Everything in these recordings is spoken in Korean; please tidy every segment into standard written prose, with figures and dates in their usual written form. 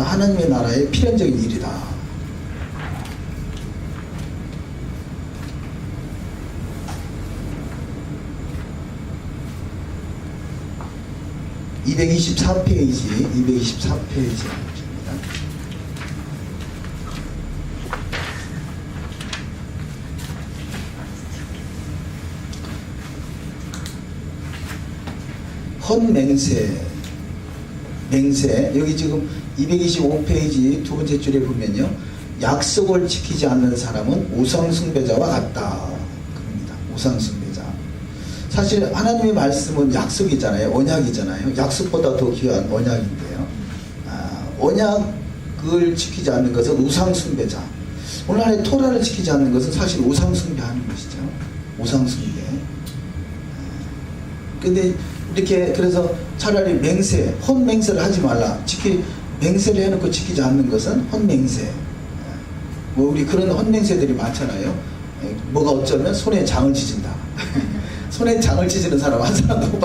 하나님의 나라의 필연적인 일이다. (224페이지) 224페이지입니다. 헌맹세, 맹세, 여기 지금 225페이지 두 번째 줄에 보면요, 약속을 지키지 않는 사람은 우상숭배자와 같다 그럽니다. 우상숭배자. 사실 하나님의 말씀은 약속이잖아요. 언약이잖아요. 약속보다 더 귀한 언약인데요, 언약을 지키지 않는 것은 우상숭배자. 오늘날의 토라를 지키지 않는 것은 사실 우상숭배하는 것이죠. 우상숭배. 근데 이렇게 그래서 차라리 맹세, 헌맹세를 하지 말라. 맹세를 해놓고 지키지 않는 것은 헌맹세. 뭐 우리 그런 헌맹세들이 많잖아요. 뭐가 어쩌면 손에 장을 찢은다. 손에 장을 찢는 사람 한 사람도 못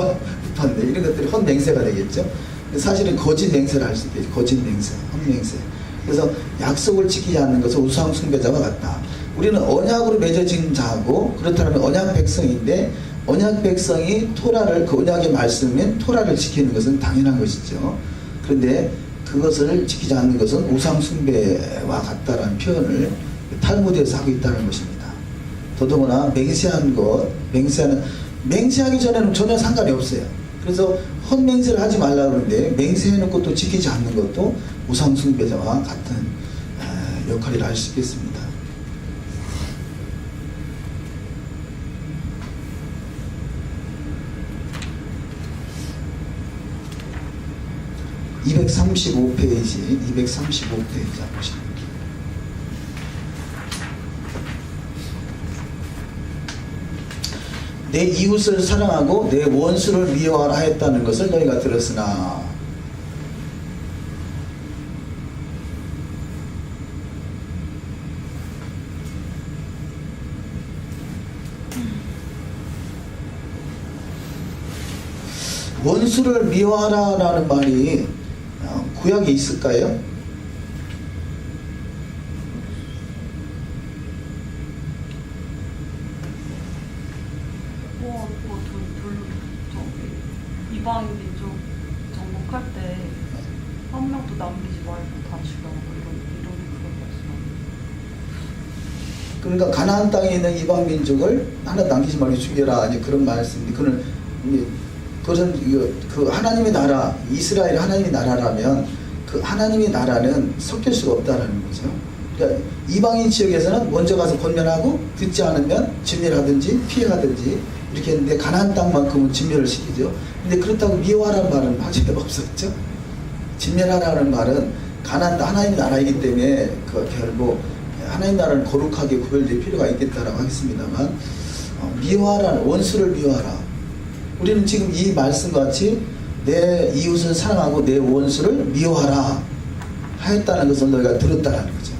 봤는데 이런 것들이 헌맹세가 되겠죠. 사실은 거짓 맹세를 할 수 있겠죠. 거짓 맹세, 헌맹세. 그래서 약속을 지키지 않는 것은 우상숭배자와 같다. 우리는 언약으로 맺어진 자고, 그렇다면 언약 백성인데, 언약 백성이 토라를, 그 언약의 말씀인 토라를 지키는 것은 당연한 것이죠. 그런데 그것을 지키지 않는 것은 우상숭배와 같다라는 표현을 탈무드에서 하고 있다는 것입니다. 더더구나 맹세하기 전에는 전혀 상관이 없어요. 그래서 헌맹세를 하지 말라 그러는데 맹세해놓고 또 지키지 않는 것도 우상숭배자와 같은 역할을 할 수 있겠습니다. (235페이지) 235페이지 보시면 내 이웃을 사랑하고 내 원수를 미워하라 했다는 것을 너희가 들었으나 원수를 미워하라라는 말이 구약에 있을까요? 이방인 민족 정복할 때 한 명도 남기지 말고 다 죽여라, 이런 그런 말씀. 그러니까 가나안 땅에 있는 이방 민족을 하나 남기지 말고 죽여라, 아니 그런 말씀인데, 그것은 그 하나님의 나라, 이스라엘 하나님의 나라라면 그 하나님의 나라는 섞일 수가 없다라는 거죠. 그러니까 이방인 지역에서는 먼저 가서 권면하고 듣지 않으면 진멸하든지 피해가든지 이렇게 했는데, 가나안 땅만큼은 진멸을 시키죠. 근데 그렇다고 미워하라는 말은 하지 없었죠. 진멸하라는 말은 가나안 하나님의 나라이기 때문에 그 결국 하나님 나라는 거룩하게 구별될 필요가 있겠다라고 하겠습니다만, 미워하라는, 원수를 미워하라. 우리는 지금 이 말씀과 같이 내 이웃을 사랑하고 내 원수를 미워하라 하였다는 것을 너희가 들었다라는 거죠.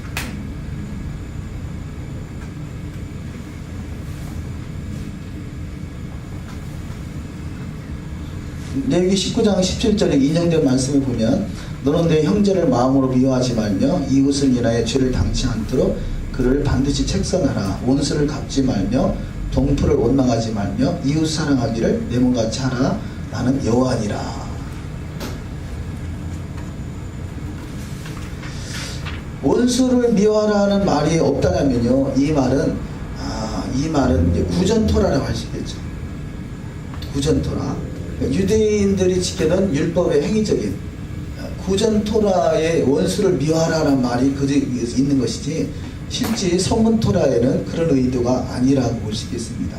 레위기 19장 17절에 인용된 말씀을 보면, 너는 내 형제를 마음으로 미워하지 말며 이웃을 인하여 죄를 당치 않도록 그를 반드시 책선하라. 원수를 갚지 말며 동풀을 원망하지 말며 이웃 사랑하기를 내 몸같이 하라. 나는 여호와니라. 원수를 미워하라는 말이 없다면요, 이 말은 이제 구전토라라고 할 수 있겠죠. 구전토라. 유대인들이 지키는 율법의 행위적인 구전토라의 원수를 미워하라는 말이 있는 것이지, 실제 성문토라에는 그런 의도가 아니라고 볼 수 있겠습니다.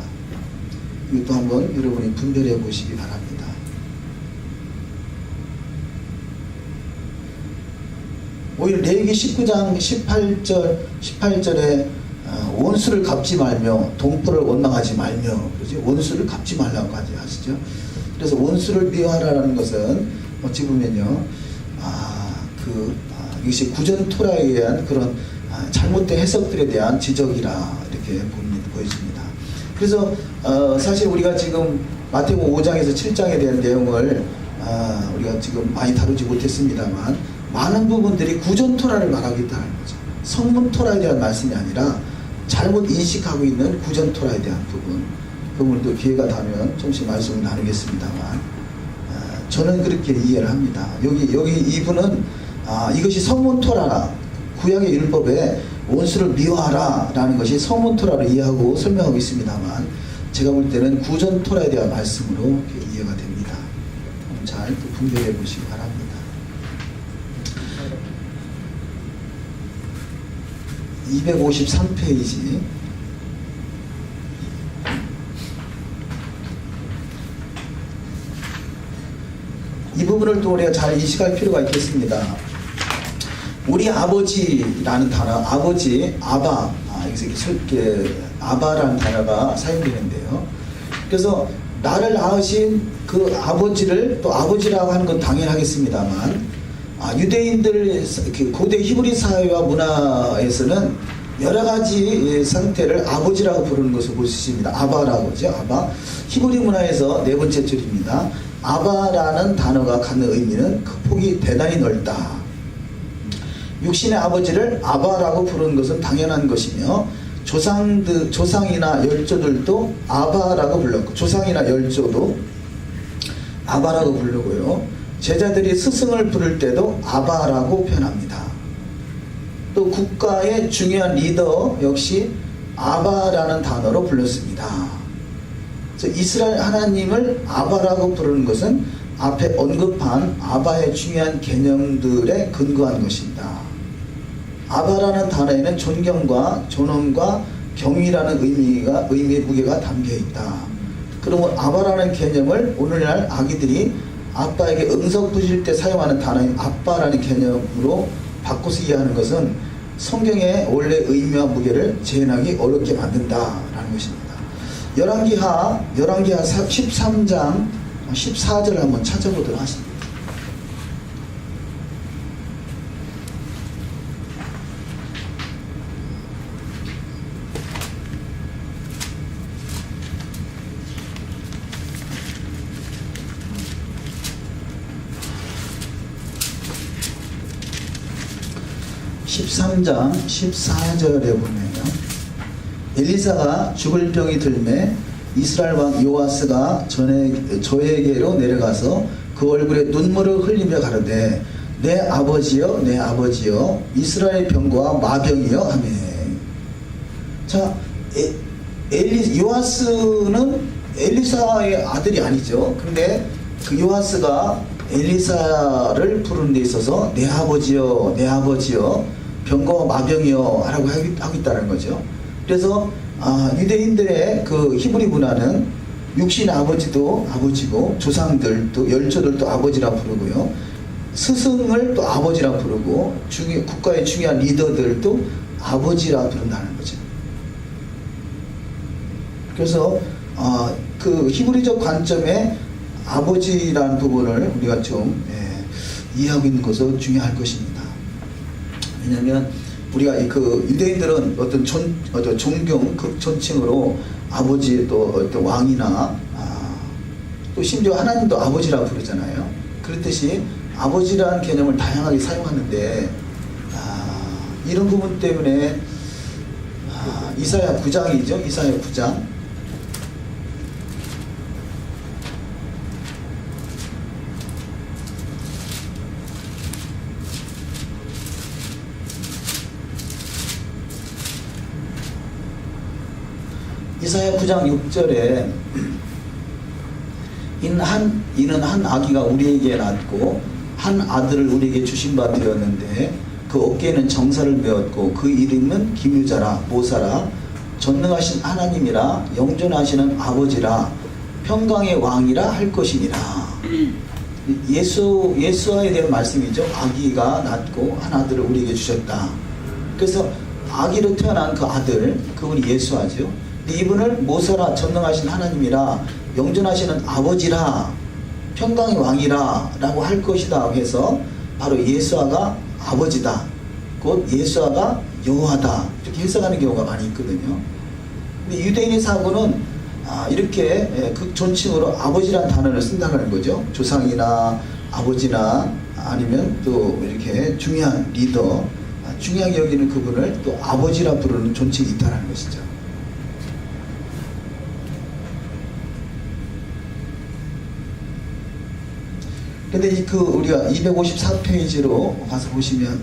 이것도 한번 여러분이 분별해 보시기 바랍니다. 오히려 레위기 19장 18절에 원수를 갚지 말며 동풀을 원망하지 말며, 그렇지? 원수를 갚지 말라고까지 하시죠. 그래서 원수를 미워하라는 것은 어찌 보면요, 이것이 구전 토라에 의한 그런 잘못된 해석들에 대한 지적이라 이렇게 보여집니다. 그래서 사실 우리가 지금 마태복음 5장에서 7장에 대한 내용을 우리가 지금 많이 다루지 못했습니다만, 많은 부분들이 구전 토라를 말하고 있다는 거죠. 성문 토라에 대한 말씀이 아니라 잘못 인식하고 있는 구전 토라에 대한 부분, 그 부분도 기회가 닿으면 조금씩 말씀을 나누겠습니다만, 저는 그렇게 이해를 합니다. 여기 이분은 이것이 성문 토라라, 구약의 율법에 원수를 미워하라 라는 것이 성문 토라로 이해하고 설명하고 있습니다만, 제가 볼 때는 구전 토라에 대한 말씀으로 이해가 됩니다. 잘 분별해 보시기 바랍니다. 253페이지. 이 부분을 또 우리가 잘 인식할 필요가 있겠습니다. 우리 아버지라는 단어, 아버지, 아바, 여기서 이렇게 아바라는 단어가 사용되는데요. 그래서 나를 낳으신 그 아버지를 또 아버지라고 하는 건 당연하겠습니다만, 유대인들 고대 히브리 사회와 문화에서는 여러 가지 상태를 아버지라고 부르는 것을 볼 수 있습니다. 아바라고 하죠. 아바. 히브리 문화에서 네 번째 줄입니다. 아바라는 단어가 갖는 의미는 그 폭이 대단히 넓다. 육신의 아버지를 아바라고 부르는 것은 당연한 것이며, 조상이나 열조들도 아바라고 불렀고, 조상이나 열조도 아바라고 부르고요. 제자들이 스승을 부를 때도 아바라고 표현합니다. 또 국가의 중요한 리더 역시 아바라는 단어로 불렀습니다. 그래서 이스라엘 하나님을 아바라고 부르는 것은 앞에 언급한 아바의 중요한 개념들에 근거한 것입니다. 아바라는 단어에는 존경과 존엄과 경위라는 의미의 무게가 담겨 있다. 그러면 아바라는 개념을 오늘날 아기들이 아빠에게 응석 부실 때 사용하는 단어인 아빠라는 개념으로 바꿔서 이해하는 것은 성경의 원래 의미와 무게를 재현하기 어렵게 만든다라는 것입니다. 열왕기하 13장 14절을 한번 찾아보도록 하십니다. (13장) 14절에 보면요, 엘리사가 죽을 병이 들매 이스라엘 왕 요아스가 저에게로 내려가서 그 얼굴에 눈물을 흘리며 가로되 내 아버지여 내 아버지여 이스라엘 병과 마병이여 하매. 자, 요아스는 엘리사의 아들이 아니죠. 근데 그 요아스가 엘리사를 부르는 데 있어서 내 아버지여 내 아버지여 병과 마병이여 라고 하고 있다는 거죠. 그래서 유대인들의 그 히브리 문화는 육신의 아버지도 아버지고, 조상들도 열조들도 아버지라 부르고요, 스승을 또 아버지라 부르고, 국가의 중요한 리더들도 아버지라 부른다는 거죠. 그래서 그 히브리적 관점에 아버지라는 부분을 우리가 좀 이해하고 있는 것은 중요할 것입니다. 왜냐하면 우리가 그 유대인들은 어떤 존경, 극존칭으로 아버지 또 어떤 왕이나 또 심지어 하나님도 아버지라 부르잖아요. 그렇듯이 아버지라는 개념을 다양하게 사용하는데 이런 부분 때문에 이사야 9장이죠. 이사야 9장. 이사야 9장 6절에 이는 한 아기가 우리에게 낳고 한 아들을 우리에게 주신 바 되었는데 그 어깨에는 정사를 메었고 그 이름은 기묘자라 모사라 전능하신 하나님이라 영존하시는 아버지라 평강의 왕이라 할 것이니라. 예수와에 대한 말씀이죠. 아기가 낳고 한 아들을 우리에게 주셨다. 그래서 아기로 태어난 그 아들, 그분이 예수하죠. 근데 이분을 모사라 전능하신 하나님이라 영존하시는 아버지라 평강의 왕이라 라고 할 것이다 해서 바로 예수아가 아버지다, 곧 예수아가 여호와다, 이렇게 해석하는 경우가 많이 있거든요. 근데 유대인의 사고는 이렇게 극존칭으로 아버지라는 단어를 쓴다는 거죠. 조상이나 아버지나 아니면 또 이렇게 중요한 리더, 중요하게 여기는 그분을 또 아버지라 부르는 존칭이 있다는 것이죠. 근데 그 우리가 254페이지로 가서 보시면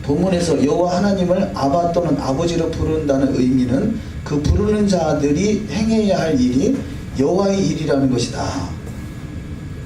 본문에서 여호와 하나님을 아바 또는 아버지로 부른다는 의미는 그 부르는 자들이 행해야 할 일이 여호와의 일이라는 것이다.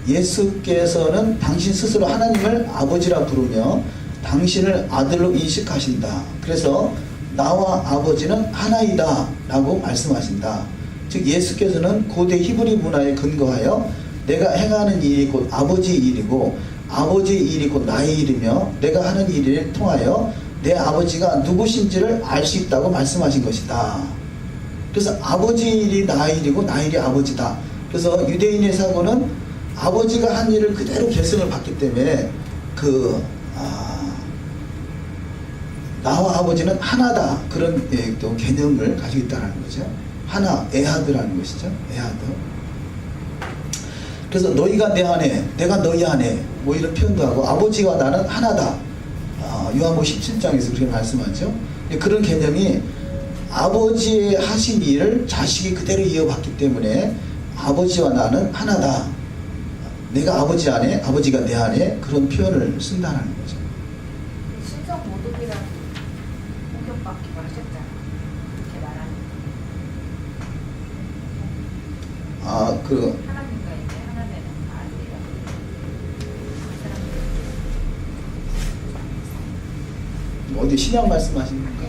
예수께서는 당신 스스로 하나님을 아버지라 부르며 당신을 아들로 인식하신다. 그래서 나와 아버지는 하나이다 라고 말씀하신다. 즉 예수께서는 고대 히브리 문화에 근거하여 내가 행하는 일이 곧 아버지의 일이고 아버지의 일이 곧 나의 일이며 내가 하는 일을 통하여 내 아버지가 누구신지를 알 수 있다고 말씀하신 것이다. 그래서 아버지의 일이 나의 일이고 나의 일이 아버지다. 그래서 유대인의 사고는 아버지가 한 일을 그대로 계승을 받기 때문에 나와 아버지는 하나다. 그런 또 개념을 가지고 있다는 거죠. 하나, 에하드라는 것이죠. 에하드. 그래서 너희가 내 안에, 내가 너희 안에, 뭐 이런 표현도 하고, 아버지와 나는 하나다. 요한복음 17장에서 그렇게 말씀하죠. 그런 개념이 아버지의 하신 일을 자식이 그대로 이어받기 때문에 아버지와 나는 하나다. 내가 아버지 안에, 아버지가 내 안에 그런 표현을 쓴다는 거죠. 신성 모독이라고 공격받기도 하셨잖아. 그렇게 말하는. 하나님과 이제 하나 되는 아들이라고. 그 사람들. 어디 신약 말씀하시는 건가요? 네,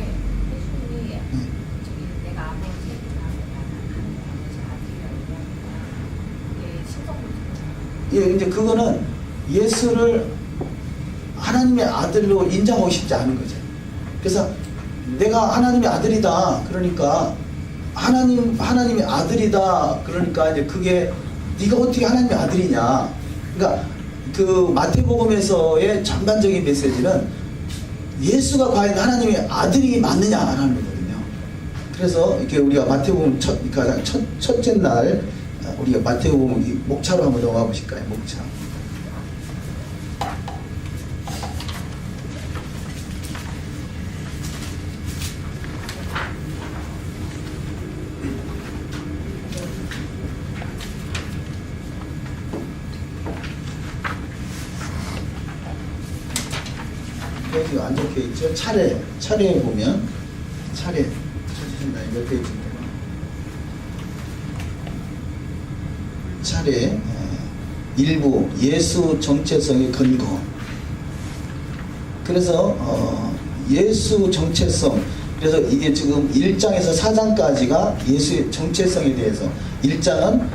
예수님이 저기 내가 아버지 하나님 아버지 아들이라고 하니까 이게 신성 모독. 예, 근데 그거는 예수를 하나님의 아들로 인정하고 싶지 않은 거죠. 그래서 내가 하나님의 아들이다. 그러니까 하나님의 아들이다. 그러니까 이제 그게 네가 어떻게 하나님의 아들이냐. 그러니까 그 마태복음에서의 전반적인 메시지는 예수가 과연 하나님의 아들이 맞느냐라는 거거든요. 그래서 이렇게 우리가 마태복음 가장 첫째 날 우리가 마태복음 목차로 한번 넘어가 보실까요? 목차. 여기 안 적혀 있죠? 차례에 보면 차례 찾으셨나요? 몇 페이지인가요? 차례 일부 예수 정체성의 근거. 그래서 예수 정체성, 그래서 이게 지금 1장에서 4장까지가 예수의 정체성에 대해서 1장은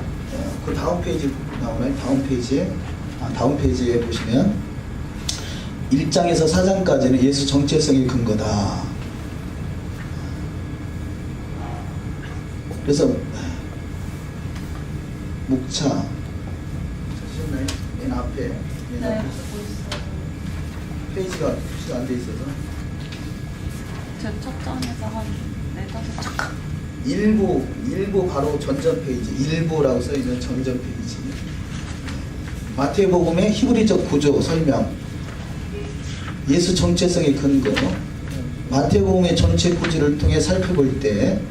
그 다음 페이지 나오나요? 다음 페이지에 보시면 1장에서 4장까지는 예수 정체성의 근거다. 그래서 목차 찾으셨나요? 맨 앞에 네, 보고 있어요. 페이지가 안 돼 있어서 제 첫 장에서 한 4-5장. 일부 바로 전전 페이지, 일부라고 써 있는 전전 페이지. 마태복음의 히브리적 구조 설명, 예수 정체성의 근거, 마태복음의 전체 구조를 통해 살펴볼 때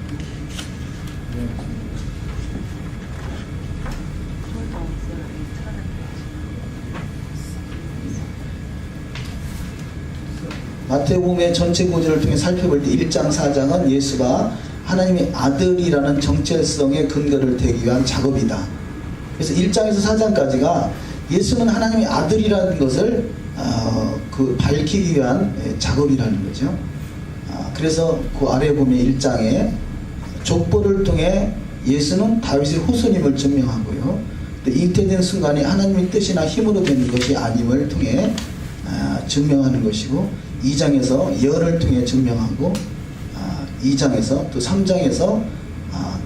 마태복음의 전체 구조를 통해 살펴볼 때 1장, 4장은 예수가 하나님의 아들이라는 정체성의 근거를 대기 위한 작업이다. 그래서 1장에서 4장까지가 예수는 하나님의 아들이라는 것을 밝히기 위한 작업이라는 거죠. 그래서 그 아래 보면 1장에 족보를 통해 예수는 다윗의 후손임을 증명하고요. 잉태된 순간에 하나님의 뜻이나 힘으로 된 것이 아님을 통해 증명하는 것이고, 2장에서 예언을 통해 증명하고, 2장에서 또 3장에서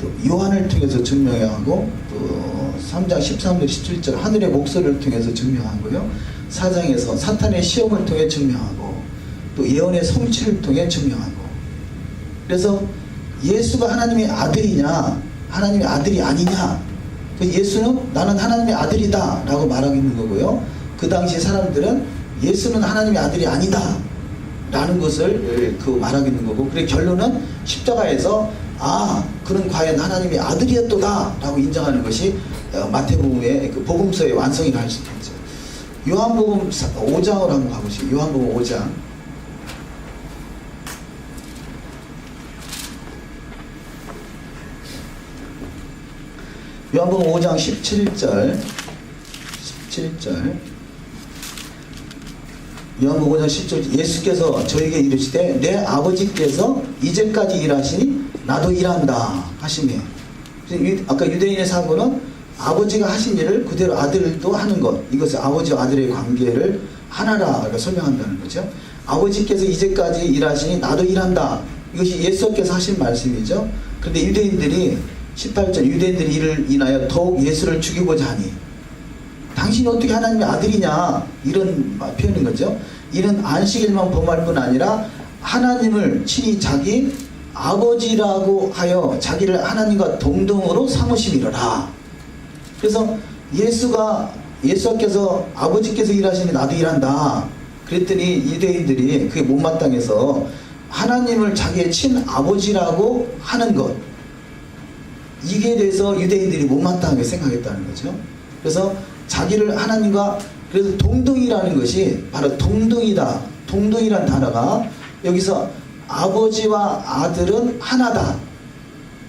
또 요한을 통해서 증명하고, 또 3장 13절 17절 하늘의 목소리를 통해서 증명하고요, 4장에서 사탄의 시험을 통해 증명하고, 또 예언의 성취를 통해 증명하고. 그래서 예수가 하나님의 아들이냐 하나님의 아들이 아니냐, 예수는 나는 하나님의 아들이다 라고 말하고 있는 거고요. 그 그 당시 사람들은 예수는 하나님의 아들이 아니다 라는 것을 말하고 있는 거고, 그래 결론은 십자가에서 그는 과연 하나님의 아들이었도다 라고 인정하는 것이 마태복음의 그 복음서의 완성이라 할 수 있겠죠. 요한복음 5장으로 한번 가보시죠. 요한복음 5장. 요한복음 5장 17절. 요한복음 5장 10절. 예수께서 저에게 이르시되 내 아버지께서 이제까지 일하시니 나도 일한다 하시며. 아까 유대인의 사고는 아버지가 하신 일을 그대로 아들도 하는 것, 이것을 아버지와 아들의 관계를 하나라 설명한다는 거죠. 아버지께서 이제까지 일하시니 나도 일한다, 이것이 예수께서 하신 말씀이죠. 그런데 유대인들이 18절, 유대인들이 이를 인하여 더욱 예수를 죽이고자 하니 당신이 어떻게 하나님의 아들이냐, 이런 표현인 거죠. 이는 안식일만 범할 뿐 아니라 하나님을 친히 자기 아버지라고 하여 자기를 하나님과 동등으로 삼으심이로라. 그래서 예수께서 아버지께서 일하시니 나도 일한다 그랬더니 유대인들이 그게 못마땅해서 하나님을 자기의 친아버지라고 하는 것, 이게 대해서 유대인들이 못마땅하게 생각했다는 거죠. 그래서 자기를 하나님과, 그래서 동등이라는 것이 바로 동등이다. 동등이란 단어가 여기서 아버지와 아들은 하나다.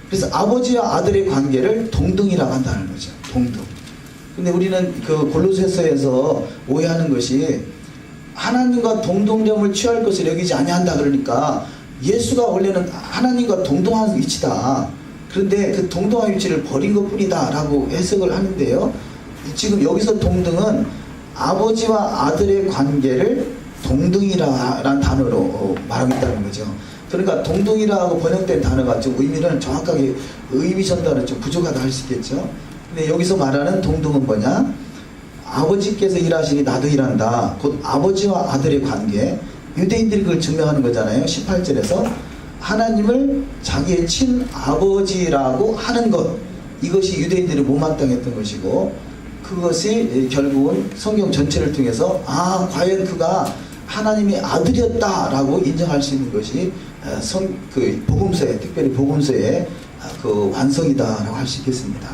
그래서 아버지와 아들의 관계를 동등이라고 한다는 거죠. 동등. 근데 우리는 그 골로새서에서 오해하는 것이 하나님과 동등점을 취할 것을 여기지 아니한다 그러니까 예수가 원래는 하나님과 동등한 위치다. 그런데 그 동등한 위치를 버린 것뿐이다 라고 해석을 하는데요. 지금 여기서 동등은 아버지와 아들의 관계를 동등이라는 단어로 말하고 있다는 거죠. 그러니까 동등이라고 번역된 단어가 좀 의미는 정확하게 의미 전달은 좀 부족하다 할 수 있겠죠. 근데 여기서 말하는 동등은 뭐냐? 아버지께서 일하시니 나도 일한다. 곧 아버지와 아들의 관계. 유대인들이 그걸 증명하는 거잖아요. 18절에서 하나님을 자기의 친아버지라고 하는 것, 이것이 유대인들이 못마땅했던 것이고, 그것이 결국은 성경 전체를 통해서 과연 그가 하나님의 아들이었다라고 인정할 수 있는 것이 그 복음서의, 특별히 복음서의 그 완성이다라고 할 수 있겠습니다.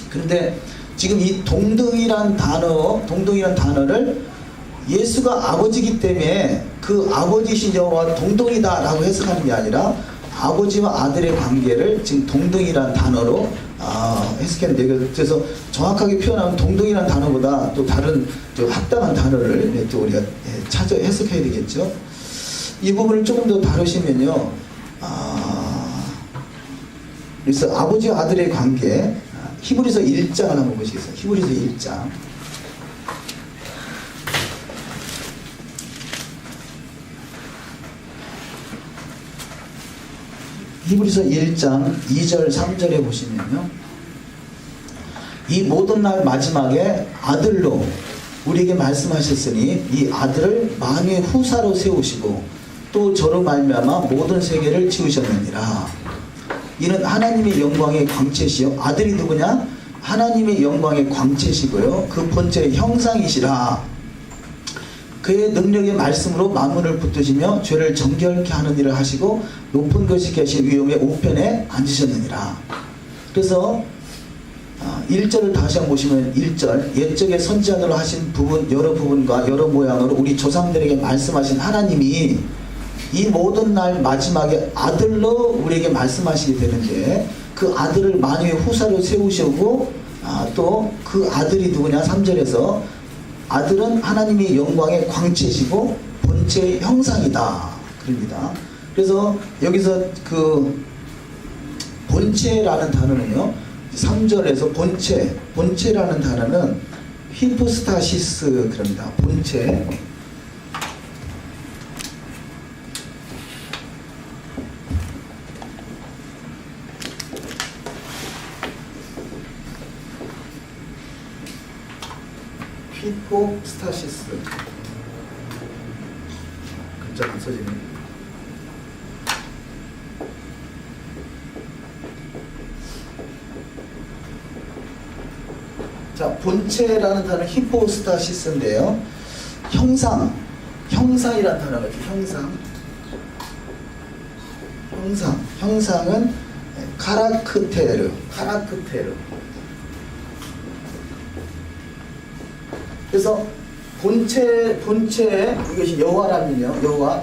그런데 지금 이 동등이란 단어를 예수가 아버지이기 때문에 그 아버지신 여호와 동등이다라고 해석하는 게 아니라 아버지와 아들의 관계를 지금 동등이란 단어로 해석했는데, 그래서 정확하게 표현하면 동등이란 단어보다 또 다른 합당한 단어를 또 우리가 찾아 해석해야 되겠죠. 이 부분을 조금 더 다루시면요, 그래서 아버지와 아들의 관계, 히브리서 1장을 한번 보시겠어요. 히브리서 1장. 히브리서 1장 2절 3절에 보시면요, 이 모든 날 마지막에 아들로 우리에게 말씀하셨으니 이 아들을 만유의 후사로 세우시고 또 저로 말미암아 모든 세계를 지으셨느니라. 이는 하나님의 영광의 광채시요. 아들이 누구냐? 하나님의 영광의 광채시고요, 그 본체의 형상이시라. 그의 능력의 말씀으로 만물을 붙드시며 죄를 정결케 하는 일을 하시고 높은 것이 계신 위엄의 우편에 앉으셨느니라. 그래서 1절을 다시 한번 보시면 1절, 옛적에 선지자들로 하신 부분, 여러 부분과 여러 모양으로 우리 조상들에게 말씀하신 하나님이 이 모든 날 마지막에 아들로 우리에게 말씀하시게 되는데, 그 아들을 만유의 후사로 세우시고 또 그 아들이 누구냐? 3절에서 아들은 하나님의 영광의 광채시고 본체의 형상이다 그럽니다. 그래서 여기서 그 본체라는 단어는요, 3절에서 본체라는 단어는 히포스타시스 그럽니다. 본체. 히포스타시스. 글자가 안 써지네. 자, 본체라는 단어는 히포스타시스인데요. 형상이라는 단어가 있죠. 형상은 카라크테르. 그래서 본체 이것이 여호와라면요. 여호와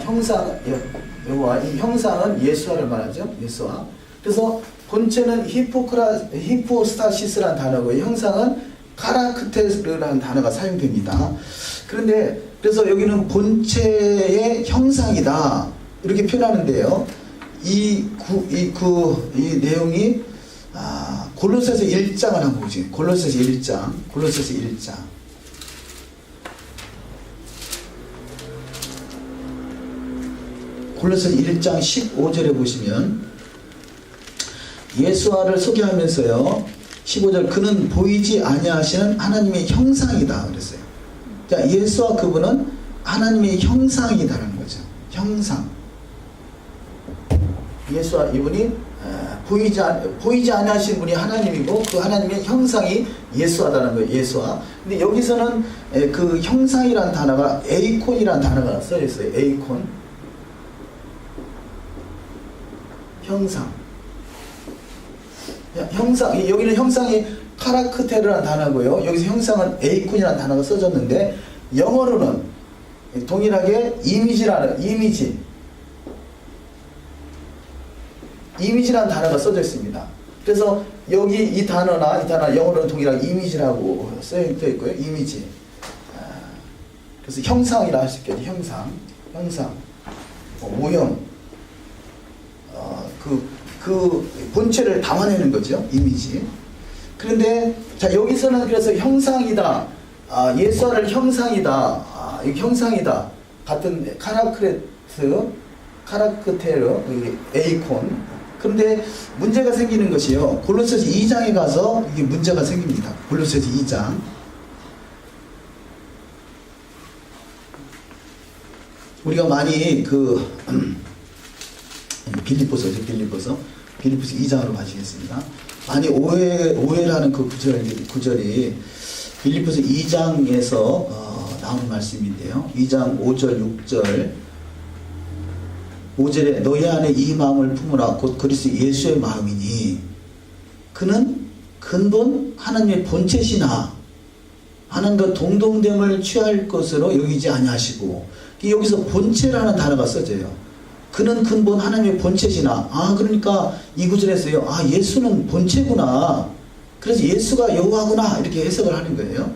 이 형상은 예수와를 말하죠. 예수와. 그래서 본체는 히포스타시스라는 단어고요. 형상은 카라크테르라는 단어가 사용됩니다. 그런데 그래서 여기는 본체의 형상이다 이렇게 표현하는데요. 이 내용이 골로새서 1장을 한번 보죠. 골로새서 1장. 골로새서 1장 15절에 보시면 예수와를 소개하면서요. 15절 그는 보이지 아니하시는 하나님의 형상이다 그랬어요. 자, 예수와 그분은 하나님의 형상이다라는 거죠. 형상. 예수와 이분이 보이지 아니하신 분이 하나님이고 그 하나님의 형상이 예수하다는 거예요. 예수와. 근데 여기서는 그 형상이란 단어가 에이콘이란 단어가 써 있어요. 에이콘. 형상. 여기는 형상이 카라크테르라는 단어고요. 여기서 형상은 에이콘이라는 단어가 써졌는데 영어로는 동일하게 이미지라는 단어가 써져 있습니다. 그래서 여기 이 단어 영어로는 동일하게 이미지라고 써져 있고요. 이미지. 그래서 형상이라 할 수 있겠죠. 형상. 모형. 그 본체를 담아내는 거죠. 이미지. 그런데 자 여기서는 그래서 형상이다. 예수와를 형상이다. 형상이다. 같은 카라크테르, 에이콘. 그런데 문제가 생기는 것이요. 골로새서 2장에 가서 이게 문제가 생깁니다. 골로새서 2장. 우리가 많이 빌립보서 2장으로 가시겠습니다. 많이 오해를 하는 그 구절이 빌립보서 2장에서 나오는 말씀인데요. 2장 5절 6절 5절에 너희 안에 이 마음을 품으라 곧 그리스도 예수의 마음이니 그는 근본 하나님의 본체시나 하나님과 동등됨을 취할 것으로 여기지 아니하시고 여기서 본체라는 단어가 써져요. 그는 근본 하나님의 본체시나 그러니까 이 구절에서요. 예수는 본체구나. 그래서 예수가 여호와구나 이렇게 해석을 하는 거예요.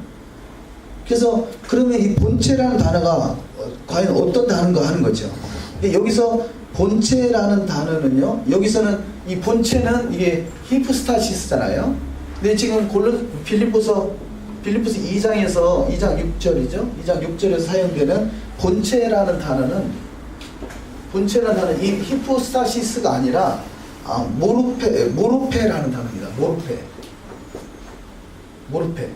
그래서 그러면 이 본체라는 단어가 과연 어떤 단어인가 하는 거죠. 여기서 본체라는 단어는요. 여기서는 이 본체는 이게 히포스타시스잖아요. 근데 지금 빌립보서 2장에서 2장 6절에서 사용되는 본체라는 단어는 이 히포스타시스가 아니라 모르페라는 단어입니다. 모르페.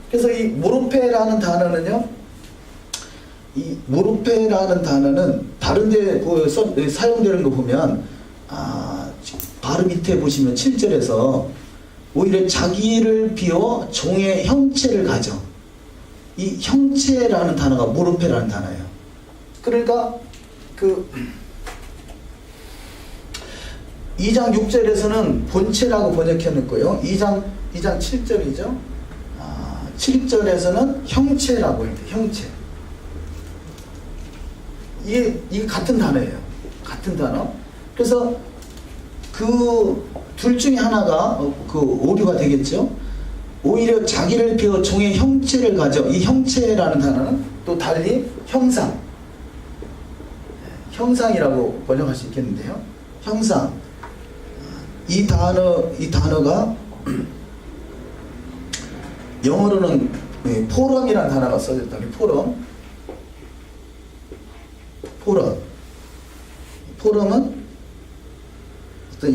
그래서 이 모르페라는 단어는요. 이 모르페라는 단어는 다른데 사용되는 거 보면 바로 밑에 보시면 7절에서 오히려 자기를 비워 종의 형체를 가져. 이 형체라는 단어가 모르페라는 단어예요. 그러니까 2장 6절에서는 본체라고 번역해놓고요. 2장 7절이죠. 7절에서는 형체라고 해요. 형체. 이게 같은 단어예요. 같은 단어. 그래서 그 둘 중에 하나가 오류가 되겠죠. 오히려 자기를 비워 종의 형체를 가져. 이 형체라는 단어는 또 달리 형상이라고 번역할 수 있겠는데요. 형상. 이 단어가 영어로는 포럼이라는 단어가 써졌다. 포럼은 어떤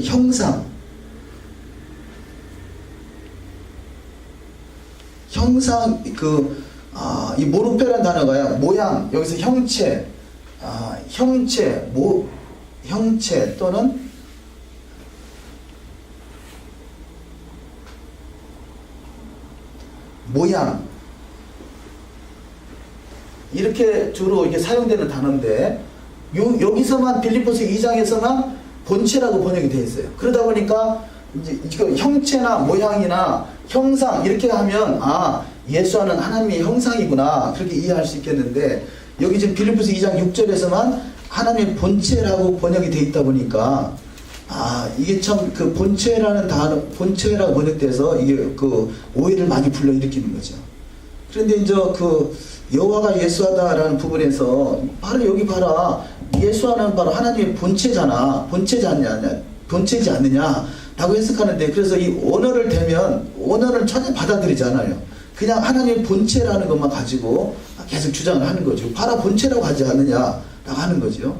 이 모르페라는 단어가요. 모양, 여기서 형체 또는 모양 이렇게 주로 이게 사용되는 단어인데 여기서만 빌립보서 2장에서만 본체라고 번역이 되어 있어요. 그러다 보니까 이제 이거 형체나 모양이나 형상 이렇게 하면 아 예수와는 하나님의 형상이구나 그렇게 이해할 수 있겠는데 여기 지금 빌립보서 2장 6절에서만 하나님의 본체라고 번역이 되어 있다 보니까 아 이게 참 그 본체라는 단어 본체라고 번역돼서 이게 그 오해를 많이 불러일으키는 거죠. 그런데 이제 그 여호와가 예수하다라는 부분에서 바로 여기 봐라 예수하는 바로 하나님의 본체잖아 본체지 않느냐라고 해석하는데 그래서 이 언어를 대면 언어를 전혀 받아들이지 않아요. 그냥 하나님의 본체라는 것만 가지고 계속 주장을 하는 거죠. 바로 본체라고 하지 않느냐라고 하는 거죠.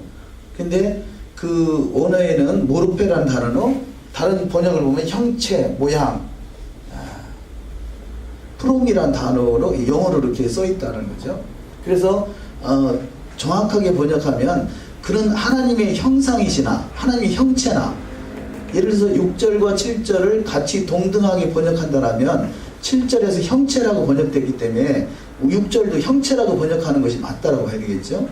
근데 그 언어에는 모르페라는 단어로 다른 번역을 보면 형체, 모양, 프롬이라는 단어로 영어로 이렇게 써 있다는 거죠. 그래서 정확하게 번역하면 그런 하나님의 형상이시나 하나님의 형체나 예를 들어서 6절과 7절을 같이 동등하게 번역한다면 7절에서 형체라고 번역됐기 때문에 6절도 형체라고 번역하는 것이 맞다라고 해야 되겠죠.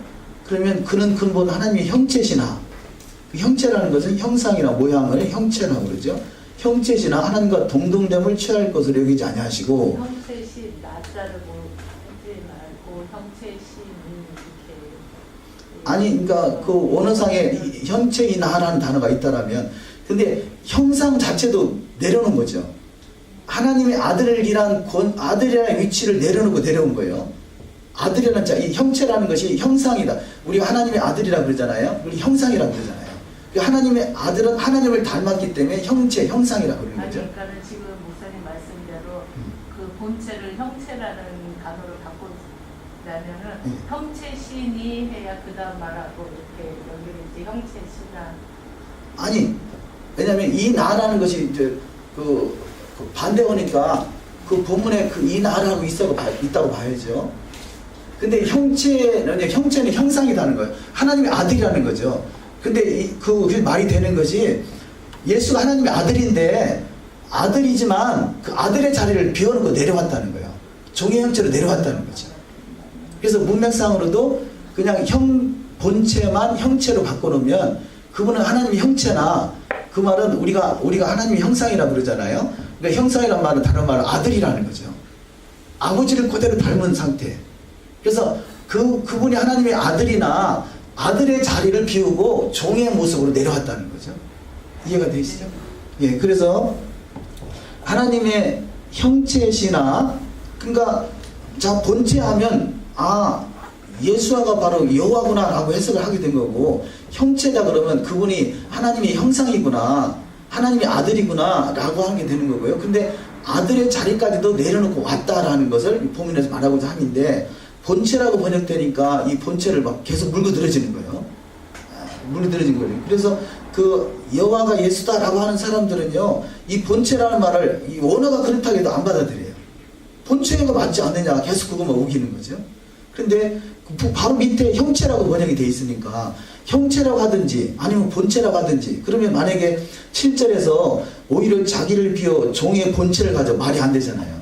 그러면 그는 근본 하나님의 형체시나 그 형체라는 것은 형상이나 모양을 형체라고 그러죠. 형체시나 하나님과 동등됨을 취할 것으로 여기지 아니하시고 형체시 낮자를 하지 말고 형체시는 이렇게 아니 그러니까 그 원어상에 형체이나라는 단어가 있다라면 근데 형상 자체도 내려놓은 거죠. 하나님의 아들이란 아들이라는 위치를 내려놓고 내려온 거예요. 아들이라는 자, 이 형체라는 것이 형상이다. 우리가 하나님의 아들이라고 그러잖아요. 우리 형상이라고 그러잖아요. 하나님의 아들은 하나님을 닮았기 때문에 형체, 형상이라고 그러는 아니 거죠. 그러니까는 지금 목사님 말씀대로 그 본체를 형체라는 단어로 바꾸자면은 형체신이 해야 그 다음 말하고 이렇게 연결이 이제 형체신한 아니, 왜냐하면 이 나라는 것이 이제 그 반대어니까 그 본문에 그 이 나라고 있다고 봐야죠. 근데 형체는 형상이라는 거예요. 하나님의 아들이라는 거죠. 근데 그 말이 되는 것이 예수가 하나님의 아들인데 아들이지만 그 아들의 자리를 비워놓고 내려왔다는 거예요. 종의 형체로 내려왔다는 거죠. 그래서 문맥상으로도 그냥 본체만 형체로 바꿔놓으면 그분은 하나님의 형체나 그 말은 우리가 하나님의 형상이라고 그러잖아요. 그러니까 형상이란 말은 다른 말은 아들이라는 거죠. 아버지를 그대로 닮은 상태. 그래서 그분이 하나님의 아들이나 아들의 자리를 비우고 종의 모습으로 내려왔다는 거죠. 이해가 되시죠? 예, 그래서 하나님의 형체시나 그러니까 자 본체하면 예수아가 바로 여호와구나라고 해석을 하게 된 거고 형체다 그러면 그분이 하나님의 형상이구나 하나님의 아들이구나라고 하게 되는 거고요. 근데 아들의 자리까지도 내려놓고 왔다라는 것을 본문에서 말하고자 함인데 본체라고 번역되니까 이 본체를 막 계속 물고 들어지는 거예요. 물고 들어진 거예요. 그래서 그 여호와가 예수다라고 하는 사람들은요, 이 본체라는 말을 이 원어가 그렇다고 해도 안 받아들여요. 본체가 맞지 않느냐 계속 그것만 우기는 거죠. 그런데 바로 밑에 형체라고 번역이 돼 있으니까 형체라고 하든지 아니면 본체라고 하든지 그러면 만약에 7절에서 오히려 자기를 비워 종의 본체를 가져 말이 안 되잖아요.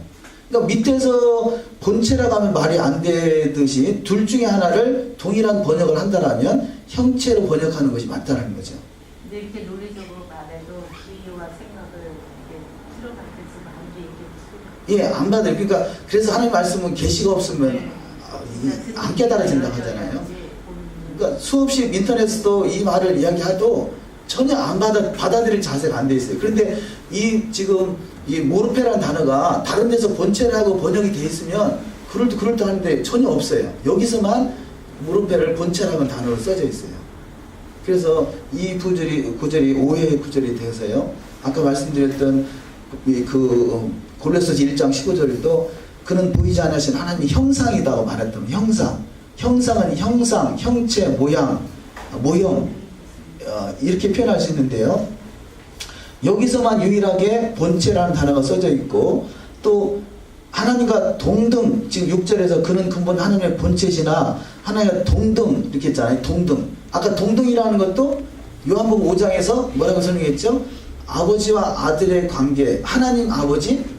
그러니까 밑에서 본체라고 하면 말이 안 되듯이 둘 중에 하나를 동일한 번역을 한다라면 형체로 번역하는 것이 맞다는 거죠. 근데 이렇게 논리적으로 말해도 이유와 생각을 이렇게 실험할 때는 안 돼. 예, 안 받아요. 그러니까 그래서 하나님 말씀은 계시가 없으면 안 깨달아진다고 하잖아요. 그러니까 수없이 인터넷에서도 이 말을 이야기해도 전혀 안 받아들일 자세가 안 돼 있어요. 그런데 지금 이 모르페라는 단어가 다른 데서 본체라고 번역이 돼 있으면 그럴듯한데 전혀 없어요. 여기서만 모르페를 본체라는 단어로 써져 있어요. 그래서 이 구절이 오해의 구절이 돼서요. 아까 말씀드렸던 그 골로새서 1장 15절도 그는 보이지 않으신 하나님의 형상이다고 말했던 형상은 형상, 형체, 모형 이렇게 표현할 수 있는데요. 여기서만 유일하게 본체라는 단어가 써져 있고 또 하나님과 동등 지금 6절에서 그는 근본 하나님의 본체시나 하나님과 동등 이렇게 했잖아요. 동등. 아까 동등이라는 것도 요한복음 5장에서 뭐라고 설명했죠? 아버지와 아들의 관계 하나님 아버지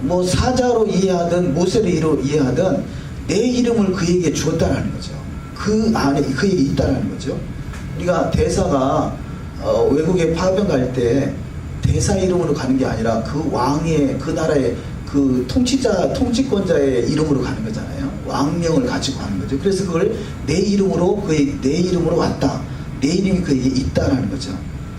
뭐 사자로 이해하든 모세로 이해하든 내 이름을 그에게 주었다라는 거죠. 그 안에 그에게 있다라는 거죠. 우리가 대사가 외국에 파병 갈 때 대사 이름으로 가는 게 아니라 그 왕의 그 나라의 그 통치권자의 이름으로 가는 거잖아요. 왕명을 가지고 가는 거죠. 그래서 그걸 내 이름으로 내 이름으로 왔다. 내 이름이 그에게 있다라는 거죠.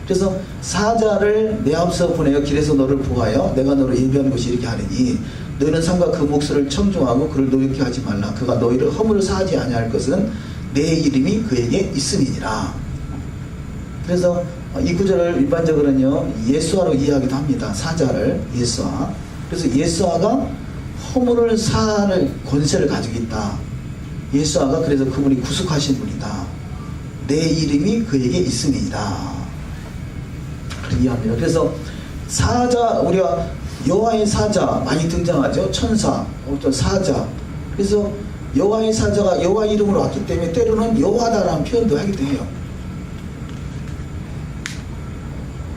그래서 사자를 내 앞서 보내어 길에서 너를 보하여 내가 너를 예비한 곳이 이렇게 하느니 너희는 삼가 그 목소리를 청중하고 그를 노엽게 하지 말라. 그가 너희를 허물을 사하지 아니할 것은 내 이름이 그에게 있음이니라. 그래서 이 구절을 일반적으로는요 예수아로 이해하기도 합니다. 사자를 예수아. 그래서 예수아가 허물을 사할 권세를 가지고 있다. 예수아가 그래서 그분이 구속하신 분이다. 내 이름이 그에게 있음이니라. 이해합니다. 그래서 사자, 우리가 여호와의 사자 많이 등장하죠. 천사, 어떤 사자. 그래서 여호와의 사자가 여호와 이름으로 왔기 때문에 때로는 여호와다라는 표현도 하기도 해요.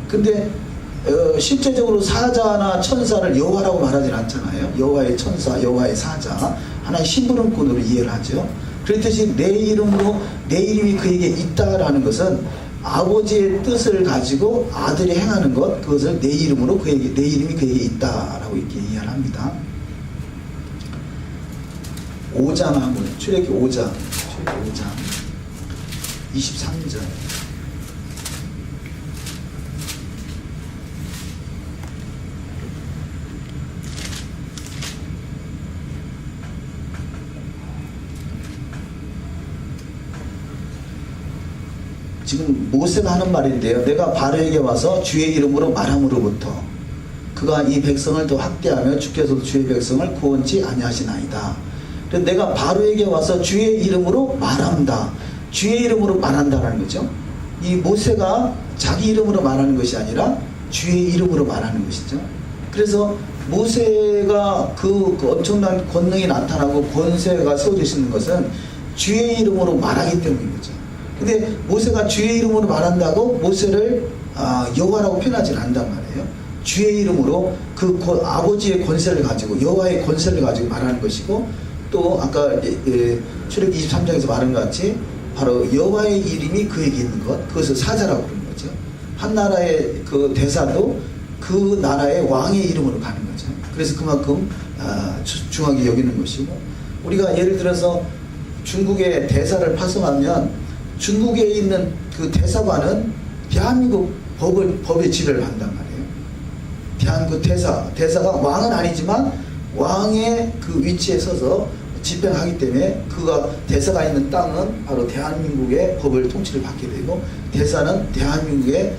근데 실제적으로 사자나 천사를 여호와라고 말하진 않잖아요. 여호와의 천사, 여호와의 사자, 하나의 심부름꾼으로 이해를 하죠. 그렇듯이 내 이름이 그에게 있다라는 것은 아버지의 뜻을 가지고 아들이 행하는 것, 그것을 내 이름으로 내 이름이 그에게 있다라고 이렇게 이해를 합니다. 5장 한번, 출애굽기 5장 23절. 지금 모세가 하는 말인데요. 내가 바로에게 와서 주의 이름으로 말함으로부터 그가 이 백성을 더 확대하며 주께서도 주의 백성을 구원치 아니하시나이다. 그래서 내가 바로에게 와서 주의 이름으로 말한다. 주의 이름으로 말한다라는 거죠. 이 모세가 자기 이름으로 말하는 것이 아니라 주의 이름으로 말하는 것이죠. 그래서 모세가 그 엄청난 권능이 나타나고 권세가 세워지시는 것은 주의 이름으로 말하기 때문인 거죠. 근데 모세가 주의 이름으로 말한다고 모세를 여호와라고 표현하지 않는단 말이에요. 주의 이름으로 그 아버지의 권세를 가지고 여호와의 권세를 가지고 말하는 것이고 또 아까 출애굽기 23장에서 말한 것 같이 바로 여호와의 이름이 그에게 있는 것, 그것을 사자라고 부르는 거죠. 한 나라의 그 대사도 그 나라의 왕의 이름으로 가는 거죠. 그래서 그만큼 중하게 여기는 것이고, 우리가 예를 들어서 중국의 대사를 파송하면 중국에 있는 그 대사관은 대한민국 법의 지배를 한단 말이에요. 대한민국 대사가 왕은 아니지만 왕의 그 위치에 서서 집행하기 때문에 그가 대사가 있는 땅은 바로 대한민국의 법을 통치를 받게 되고, 대사는 대한민국의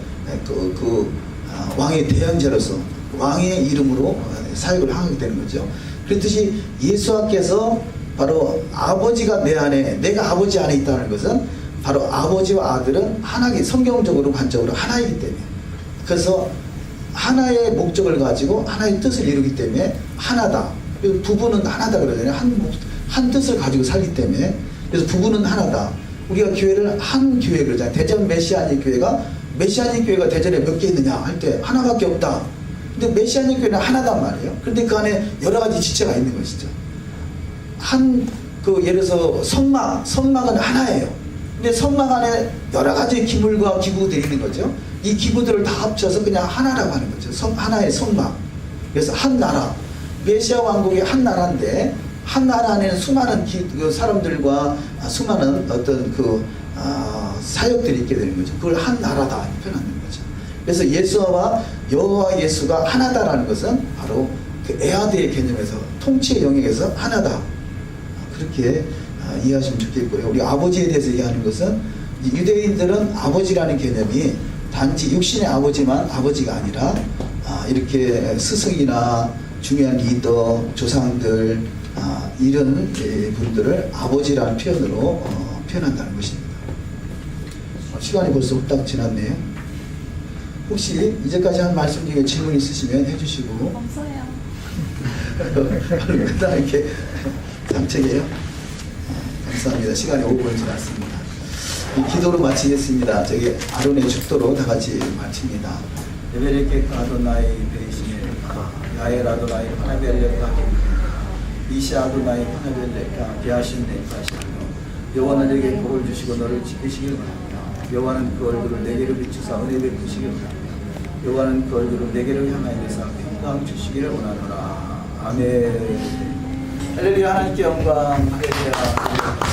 왕의 대연제로서 왕의 이름으로 사역을 하게 되는 거죠. 그렇듯이 예수님께서 바로 아버지가 내 안에, 내가 아버지 안에 있다는 것은 바로 아버지와 아들은 하나이기, 성경적으로 관적으로 하나이기 때문에, 그래서 하나의 목적을 가지고 하나의 뜻을 이루기 때문에 하나다. 그래서 부부는 하나다 그러잖아요. 한 뜻을 가지고 살기 때문에. 그래서 부부는 하나다. 우리가 교회를 한 교회 그러잖아요. 대전 메시아닉 교회가 대전에 몇 개 있느냐 할 때 하나밖에 없다. 근데 메시아닉 교회는 하나단 말이에요. 그런데 그 안에 여러 가지 지체가 있는 것이죠. 예를 들어서 성막은 하나예요. 근데 성막 안에 여러 가지 기물과 기구들이 있는 거죠. 이 기구들을 다 합쳐서 그냥 하나라고 하는 거죠. 하나의 성막. 그래서 한 나라, 메시아 왕국의 한 나라인데, 한 나라 안에는 수많은 사람들과 수많은 어떤 사역들이 있게 되는 거죠. 그걸 한 나라다 표현하는 거죠. 그래서 예수와 여호와 예수가 하나다라는 것은 바로 그 에아드의 개념에서, 통치의 영역에서 하나다. 그렇게 이해하시면 좋겠고요. 우리 아버지에 대해서 얘기하는 것은, 유대인들은 아버지라는 개념이 단지 육신의 아버지만 아버지가 아니라 이렇게 스승이나 중요한 리더, 조상들, 이런 분들을 아버지라는 표현으로 표현한다는 것입니다. 시간이 벌써 후딱 지났네요. 혹시 이제까지 한 말씀 중에 질문 있으시면 해주시고. 없어요. 그다음 이렇게 장책이에요. 감사합니다. 시간이 5분 지났습니다. 기도로 마치겠습니다. 저기 아론의 축도로 다 같이 마칩니다. 예배를 깨끗 아도나이 베이시네 야엘 아도나이 파나벨레카 이샤 아도나이 파나벨레카 비하신네카 하시며 여호와는 내게 복을 주시고 너를 지키시길 바랍니다. 여호와는 그 얼굴을 내게로 비추사 은혜 베푸시길 바랍니다. 여호와는 그 얼굴을 내게로 향하여 내사 평강 주시기를 원하노라. 아멘. 할렐루야. 하나님께 영광. 할렐루야.